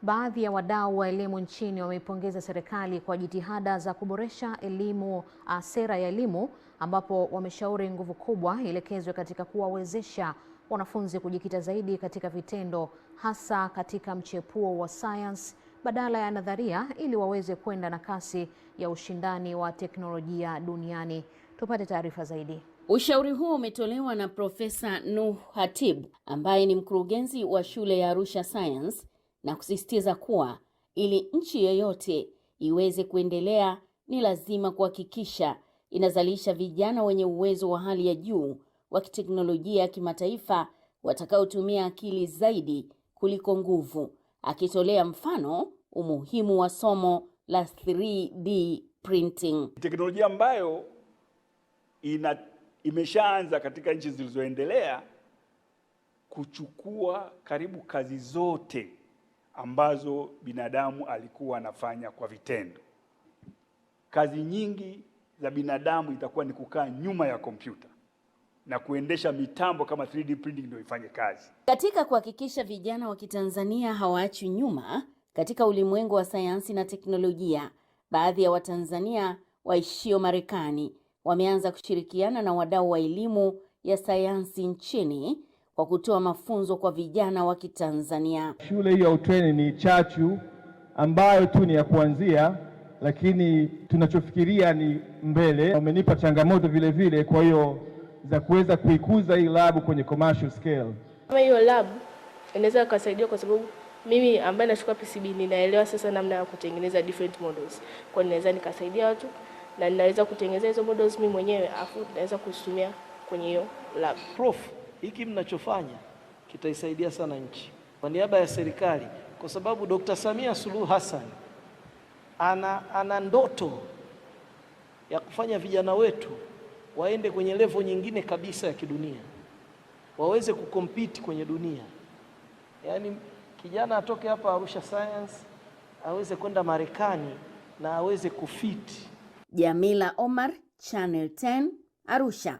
Baadhi ya wadau wa elimu nchini wameipongeza serikali kwa jitihada za kuboresha sera ya elimu, ambapo wameshauri nguvu kubwa ielekezwe katika kuwawezesha wanafunzi kujikita zaidi katika vitendo, hasa katika mchepuo wa science badala ya nadharia, ili waweze kwenda na kasi ya ushindani wa teknolojia duniani. Tupate taarifa zaidi. Ushauri huo umetolewa na Profesa Nuh Hatib, ambaye ni mkurugenzi wa shule ya Arusha Science, na kusisitiza kuwa ili nchi yoyote iweze kuendelea ni lazima kuhakikisha inazalisha vijana wenye uwezo wa hali ya juu wa kiteknolojia ya kimataifa watakaotumia akili zaidi kuliko nguvu, akitolea mfano umuhimu wa somo la 3D printing. Teknolojia ambayo imeshaanza katika nchi zilizoendelea kuchukua karibu kazi zote ambazo binadamu alikuwa anafanya kwa vitendo. Kazi nyingi za binadamu itakuwa ni kukaa nyuma ya kompyuta na kuendesha mitambo kama 3D printing ndio ifanye kazi. Katika kuhakikisha vijana wa Kitanzania hawaachwi nyuma katika ulimwengu wa sayansi na teknolojia, baadhi ya Watanzania waishio Marekani wameanza kushirikiana na wadau wa elimu ya sayansi nchini kwa kutoa mafunzo kwa vijana wa Kitanzania. Shule hii ya utreni ni chachu ambayo tu ni ya kuanzia, lakini tunachofikiria ni mbele. Wamenipa changamoto vile vile, kwa hiyo za kuweza kuikuza hii lab kwenye commercial scale. Kama hiyo lab inaweza kusaidia, kwa sababu mimi ambaye nachukua PCB ninaelewa sasa namna ya kutengeneza different models. Kwa hiyo naweza nikasaidia watu na ninaweza kutengeneza hizo models mimi mwenyewe, afu naweza kuzitumia kwenye hiyo lab. Prof, hiki mnachofanya kitaisaidia sana nchi. Kwa niaba ya serikali, kwa sababu Dr. Samia Suluhu Hassan ana ndoto ya kufanya vijana wetu waende kwenye level nyingine kabisa ya kidunia, waweze kucompete kwenye dunia. Yaani kijana atoke hapa Arusha Science aweze kwenda Marekani na aweze kufiti. Jamila Omar, Channel 10, Arusha.